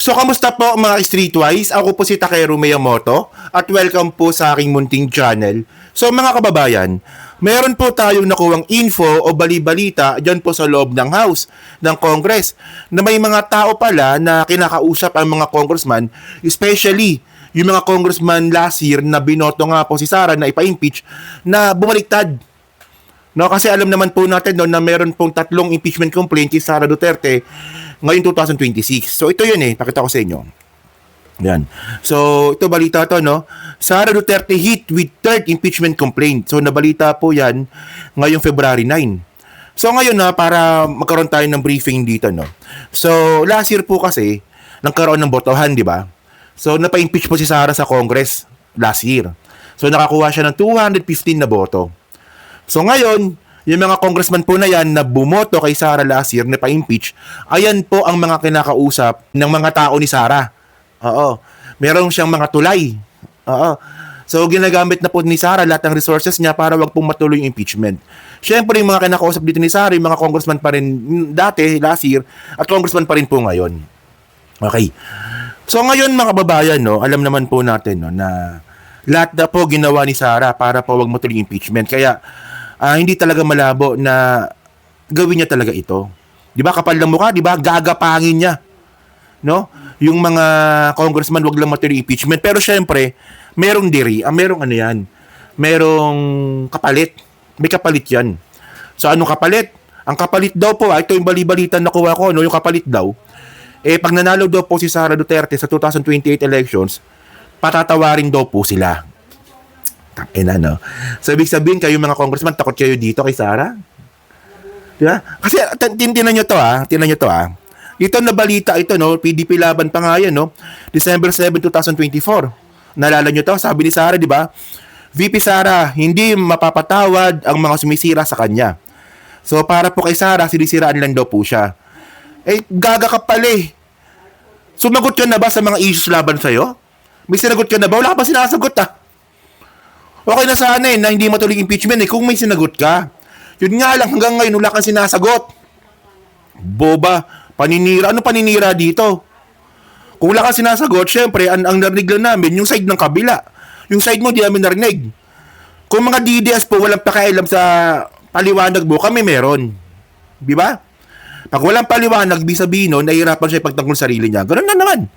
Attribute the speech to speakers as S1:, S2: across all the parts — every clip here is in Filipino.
S1: So, kamusta po mga Streetwise? Ako po si Takeru Miyamoto at welcome po sa aking munting channel. So, mga kababayan, meron po tayong nakuwang info o bali-balita dyan po sa loob ng House ng Congress na may mga tao pala na kinakausap ang mga congressman, especially yung mga congressman last year na binoto nga po si Sara na ipa-impeach na bumaliktad. No, kasi alam naman po natin no, na meron pong tatlong impeachment complaint si Sara Duterte ngayon 2026. So ito yun pakita ko sa inyo. Yan. So ito balita to no. Sara Duterte hit with third impeachment complaint. So nabalita po yan ngayong February 9. So ngayon na para magkaroon tayo ng briefing dito no. So last year po kasi nagkaroon ng botohan, di ba? So napa-impeach po si Sara sa Congress last year. So nakakuha siya ng 215 na boto. So ngayon, yung mga congressman po na yan na bumoto kay Sara last year na pa-impeach, ayan po ang mga kinakausap ng mga tao ni Sara. Oo. Meron siyang mga tulay. Oo. So ginagamit na po ni Sara lahat ng resources niya para wag pong matuloy yung impeachment. Siyempre yung mga kinakausap dito ni Sara, yung mga congressman pa rin dati, last year, at congressman pa rin po ngayon. Okay. So ngayon mga kababayan, no, alam naman po natin no, na lahat na po ginawa ni Sara para po wag matuloy yung impeachment. Kaya hindi talaga malabo na gawin niya talaga ito. 'Di ba kapal ng mukha, 'di ba? Gagapangin niya. No? Yung mga congressman wag lang matuloy impeachment, pero syempre, merong diri, merong ano 'yan. Merong kapalit. May kapalit 'yan. So anong kapalit? Ang kapalit daw po, ito yung bali-balitan na kuha ko, no, yung kapalit daw. Pag nanalo daw po si Sara Duterte sa 2028 elections, patatawarin daw po sila. No? So, ibig sabihin kayo mga congressman, takot kayo dito kay Sara? Diba? Kasi, tinan nyo to Ito na balita ito, no? PDP laban pa nga yan, no? December 7, 2024. Naalala nyo to? Sabi ni Sara, di ba? VP Sara, hindi mapapatawad ang mga sumisira sa kanya. So, para po kay Sara, sinisiraan lang daw po siya. Gaga ka pala Sumagot ka na ba sa mga issues laban sa'yo? May sinagot ka na ba? Wala ka pa sinasagot Okay na sana na hindi matuloy impeachment kung may sinagot ka. Yun nga lang hanggang ngayon wala kang sinasagot. Boba, paninira. Ano paninira dito? Kung wala kang sinasagot, syempre ang narinig lang namin yung side ng kabila. Yung side mo di namin narinig. Kung mga DDS po walang pakialam sa paliwanag mo, kami meron. Di ba? Pag walang paliwanag, sabihin no, nahihirapan siya ipagtanggol sarili niya. Ganun na naman.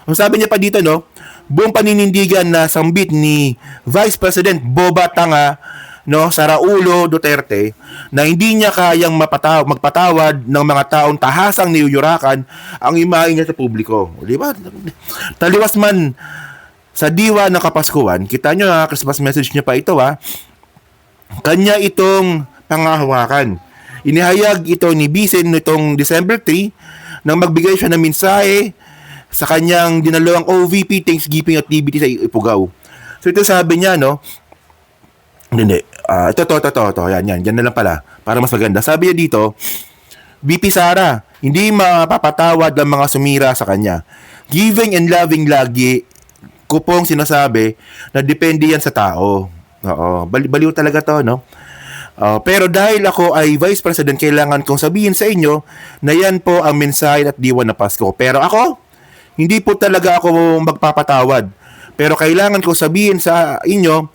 S1: Ang sabi niya pa dito, no, buong paninindigan na sambit ni Vice President Boba Tanga, no, Saraulo Duterte, na hindi niya kayang magpatawad ng mga taong tahasang niyuyurakan ang imahe niya sa publiko. Di ba? Taliwas man sa diwa ng Kapaskuhan, kita nyo Christmas message niya pa ito kanya itong pangahawakan. Inihayag ito ni Bisen nitong December 3 nang magbigay siya ng mensahe sa kanyang dinalawang OVP Thanksgiving activity sa Ifugao. So ito sabi niya, no? Hindi. Ito. Yan. Yan na lang pala. Para mas maganda. Sabi niya dito, VP Sara, hindi mapapatawad ang mga sumira sa kanya. Giving and loving lagi, ko pong sinasabi na depende yan sa tao. Oo. Baliw talaga to, no? Pero dahil ako ay Vice President, kailangan kong sabihin sa inyo na yan po ang mensahe at diwa na Pasko. Pero ako, hindi po talaga ako magpapatawad. Pero kailangan ko sabihin sa inyo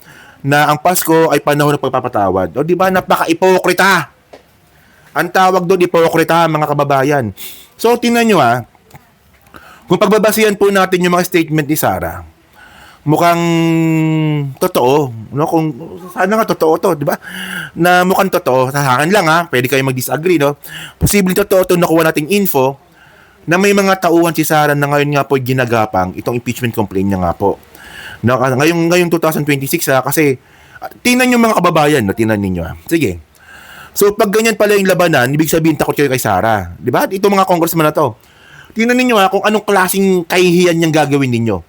S1: na ang Pasko ay panahon ng pagpapatawad. O di ba napaka-ipokrita? Ang tawag doon ipokrita, mga kababayan. So tingnan nyo kung pagbabasihan po natin yung mga statement ni Sara, mukhang totoo, no? Kung sana nga totoo to, di ba? Na mukhang totoo. Sa akin lang pwede kayo mag-disagree, no? Posibleng totoo to nakuha nating info na may mga tauhan si Sara na ngayon nga po ginagapang itong impeachment complaint niya nga po. No, ngayong 2026 kasi tingnan niyo mga kababayan, no, tingnan niyo. Sige. So pag ganyan pala yung labanan, ibig sabihin takot kayo kay Sara, 'di ba? Ito mga congressman na to. Tingnan niyo kung anong klaseng kahihiyan niyang gagawin ninyo.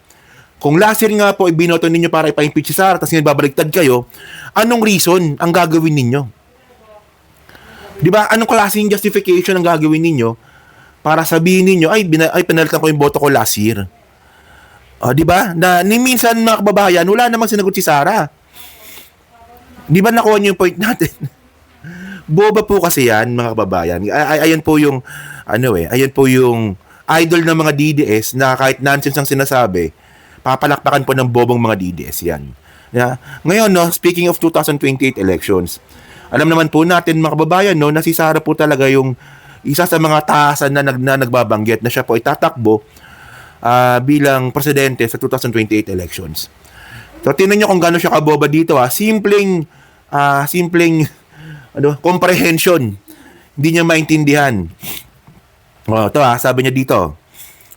S1: Kung last year nga po ibinoto ninyo para ipa-impeach si Sara, tapos babaliktad kayo, anong reason ang gagawin ninyo? 'Di ba? Anong klaseng justification ang gagawin ninyo? Para sabihin ninyo, ay pinalitan ko yung boto ko last year. Di ba? Na minsan mga kababayan, wala namang sinagot si Sara. Di ba nakuha niyo yung point natin? Boba po kasi yan, mga kababayan. Ayan po yung, ayan po yung idol ng mga DDS na kahit nonsense ang sinasabi, papalakpakan po ng bobong mga DDS yan. Yeah. Ngayon, no, speaking of 2028 elections, alam naman po natin mga kababayan, no, na si Sara po talaga yung isa sa mga taasan na nagbabanggit na siya po itatakbo bilang presidente sa 2028 elections. So, tingnan nyo kung gaano siya kaboba dito. Simpleng comprehension. Hindi niya maintindihan. Ito sabi niya dito.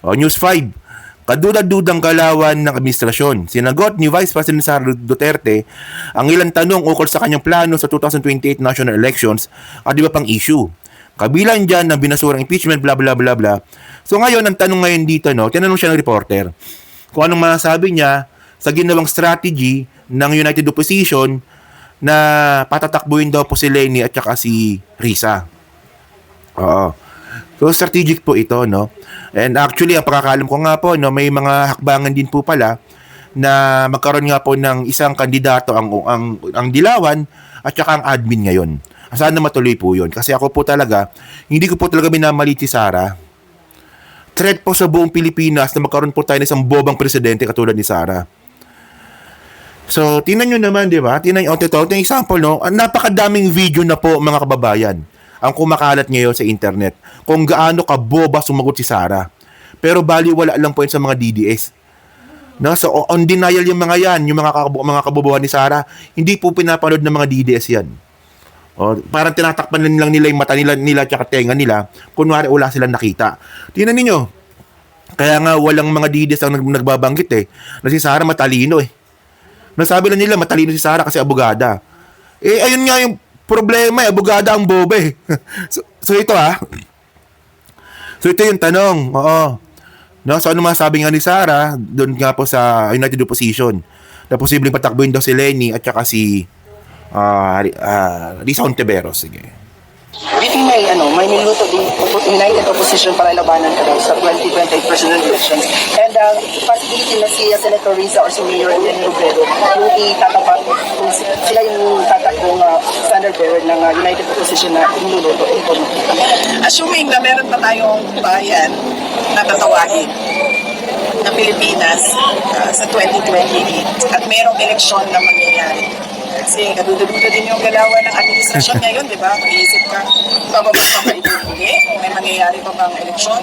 S1: News 5. Kadudad-dudang galawan ng administrasyon. Sinagot ni Vice President Sara Duterte ang ilang tanong ukol sa kanyang plano sa 2028 national elections at iba pang issue. Kabilang dyan ng binasurang impeachment, bla bla bla bla. So ngayon, ang tanong ngayon dito, tinanong siya ng reporter kung anong masasabi niya sa ginawang strategy ng United Opposition na patatakbuhin daw po si Leni at saka si Risa. So strategic po ito, no? And actually, ang pagkakalam ko nga po, may mga hakbangan din po pala na magkaroon nga po ng isang kandidato ang Dilawan at saka ang admin ngayon. Sana matuloy po yun. Kasi ako po talaga, hindi ko po talaga minamalit si Sara. Threat po sa buong Pilipinas na magkaroon po tayo ng isang bobang presidente katulad ni Sara. So, tingnan nyo naman, di ba? Tingnan nyo, ito example, no? Napakadaming video na po, mga kababayan, ang kumakalat ngayon sa internet kung gaano kaboba sumagot si Sara. Pero baliwala lang po yun sa mga DDS. No? So, on denial yung mga yan, yung mga kabobohan ni Sara, hindi po pinapanood ng mga DDS yan. Parang tinatakpan lang nila yung mata nila tsaka tenga nila, kunwari wala silang nakita. Tingnan ninyo, kaya nga walang mga DDS ang nagbabanggit na si Sara matalino Nasabi lang nila matalino si Sara kasi abogada. Ayun nga yung problema, abogada ang boba so ito So ito yung tanong. No, so ano masabi nga ni Sara doon nga po sa United Opposition na posibleng patakbuhin daw si Leni at saka si Risa Hontiveros. Sige.
S2: Biting may niluto din United Opposition para labanan ka daw sa 2028 presidential elections. And possibility na si Senator Risa or si Mayor Eleni Robredo yung itatapat kung sila yung tatakbong standard bearer ng United Opposition na niluluto.
S3: Assuming na meron pa tayong bayan na tatawagin na Pilipinas sa 2028 at merong eleksyon na mangyayari. Kasi kaduda-duda din yung galawan ng administrasyon ngayon, di ba? Mag-iisip ka, bababa pa ba ito hindi? Kung may mangyayari pa bang eleksyon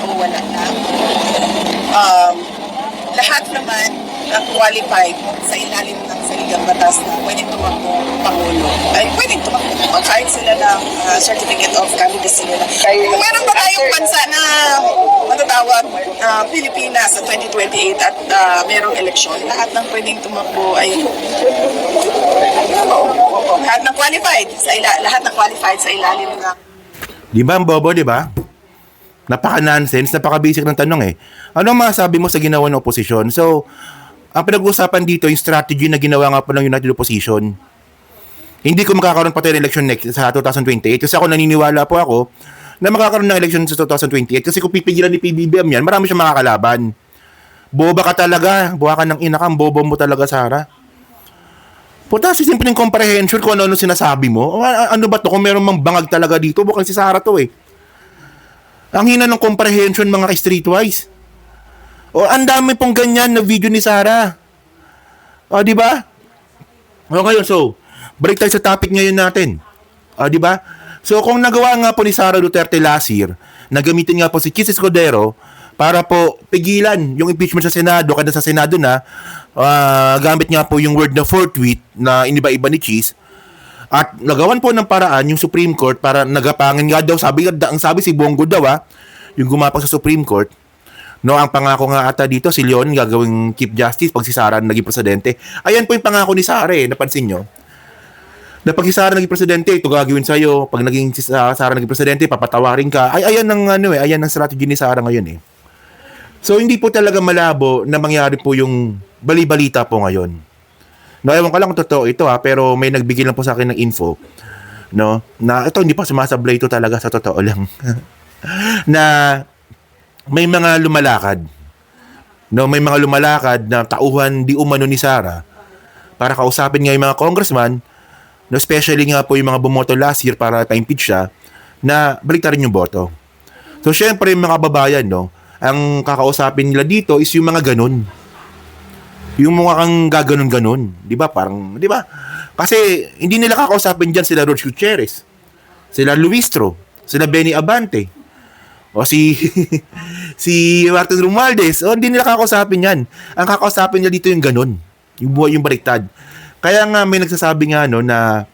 S3: o wala na. Lahat naman ang qualified sa ilalim ng saligang batas na pwedeng tumakbo Pangulo. Ay, pwedeng tumakbo kahit sila ng certificate of candidacy nila. Kung meron ba tayong bansa na matatawag Pilipinas sa 2028 at merong eleksyon, lahat ng pwedeng tumakbo ay lahat ng qualified sa ilalim ng
S1: Di ba ang bobo, di ba? Napaka-nonsense, napaka-basic ng tanong Ano ang masasabi mo sa ginawa ng oposisyon? So, ang pinag-uusapan dito, yung strategy na ginawa nga po ng United Opposition, hindi ko magkakaroon pa tayo ng election next sa 2028 kasi ako naniniwala po ako na magkakaroon ng election sa 2028 kasi kung pipigilan ni PBBM yan, marami siyang makakalaban. Boba ka talaga, buha ka ng ina ka, bobo mo talaga, Sara. Puta, si simpleng comprehension kung ano sinasabi mo. Ano ba to? Kung meron mang bangag talaga dito, bukang si Sara to Ang hina ng comprehension mga ka-streetwise. Ang dami pong ganyan na video ni Sara. Di ba? Ngayon, so, balik tayo sa topic ngayon natin. Di ba? So, kung nagawa nga po ni Sara Duterte last year, nagamitin nga po si Chis Escudero para po pigilan yung impeachment sa Senado, kada sa Senado na, gamit nga po yung word na forthwith na iniba-iba ni Chis, at nagawan po ng paraan yung Supreme Court para nagapangin nga daw, ang sabi si Bongo daw yung gumapak sa Supreme Court. No, ang pangako nga ata dito si Leon gagawing Chief Justice pag si Sara naging presidente. Ayan po yung pangako ni Sara napansin nyo. Na pag si Sara naging presidente, ito gagawin sa'yo. Pag naging si Sara naging presidente, papatawarin ka. Ayan ang ayan ang strategy ni Sara ngayon So hindi po talaga malabo na mangyari po yung bali-balita po ngayon. No, ewan ko lang kung totoo ito pero may nagbigay lang po sa akin ng info, no, na ito hindi pa sumasablay ito talaga sa totoo lang. Na may mga lumalakad. No, may mga lumalakad na tauhan di umano ni Sara para kausapin nga yung mga congressman, no, especially nga po yung mga bumoto last year para pa-impeach siya, na baliktarin yung boto. So, syempre, mga kababayan, no, ang kakausapin nila dito is yung mga ganun. Yung mga kang gaganon-ganon. Di ba? Parang, di ba? Kasi, hindi nila kakausapin dyan sila Roge Gutierrez, sila Luistro, sila Benny Abante, o si si Martin Romualdez. O, hindi nila kakausapin yan. Ang kakausapin nila dito yung ganun. Yung buhay, yung baliktad. Kaya nga, may nagsasabi nga, no, na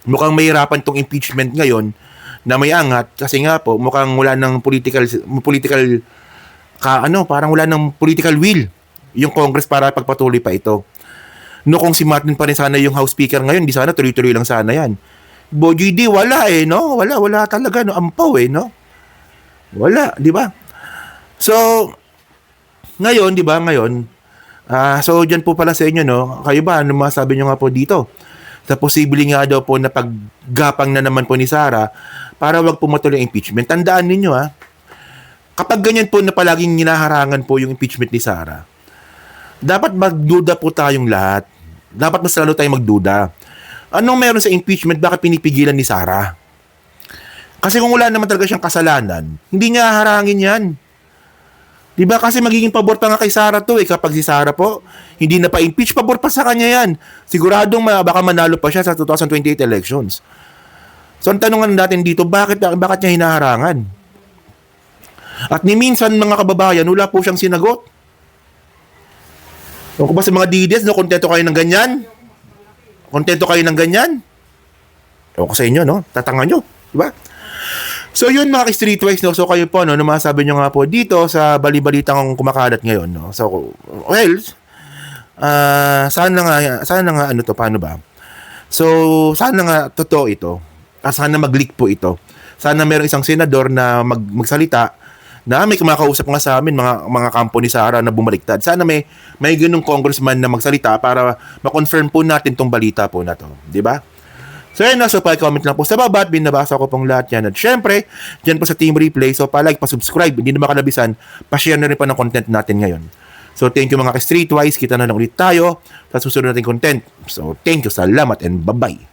S1: mukhang mahirapan tong impeachment ngayon na may angat kasi nga po mukhang wala ng political parang wala ng political will yung Congress para pagpatuloy pa ito. No, kung si Martin pa rin sana yung House Speaker ngayon, di sana tuloy-tuloy lang sana yan. Bojo D, wala no? Wala talaga, no? Ampaw no? Wala, di ba? So, ngayon, di ba, so dyan po pala sa inyo, no? Kayo ba, ano masabi nyo nga po dito? Sa posible nga daw po na paggapang na naman po ni Sara para wag pumatuloy ang impeachment. Tandaan ninyo kapag ganyan po na palaging hinaharangan po yung impeachment ni Sara, dapat magduda po tayong lahat. Dapat mas lalo tayong magduda. Anong meron sa impeachment? Bakit pinipigilan ni Sara? Kasi kung wala naman talaga siyang kasalanan, hindi niya haharangin yan. Diba? Kasi magiging pabor pa nga kay Sara to kapag si Sara po hindi na pa-impeach, pabor pa sa kanya yan. Siguradong baka manalo pa siya sa 2028 elections. So ang tanungan natin dito, bakit niya hinaharangan? At ni minsan mga kababayan, wala po siyang sinagot. Kung ba sa mga DDS, no, kontento kayo ng ganyan? Kontento kayo ng ganyan? Ewan ko sa inyo, no? Tatanga nyo. Diba? So yun mga ka-streetwise, no? So kayo po, no? Masabi nyo nga po dito sa bali-balitang kumakalat ngayon, no? So, well, sana nga, ano to, paano ba? So, sana nga, totoo ito. Sana mag-leak po ito. Sana merong isang senador na magsalita na may kumakausap nga sa amin, mga kampo ni Sara na bumaliktad. Sana may ganung congressman na magsalita para ma-confirm po natin tong balita po na to. Diba? So yun na, so pa-comment lang po sa baba at binabasa ko pong lahat yan. At syempre, dyan po sa Team Replay, so pa-like, pa-subscribe, hindi na makalabisan, pa-share na rin po ng content natin ngayon. So thank you mga ka-streetwise, kita na lang ulit tayo sa susunod nating content. So thank you, salamat and bye-bye.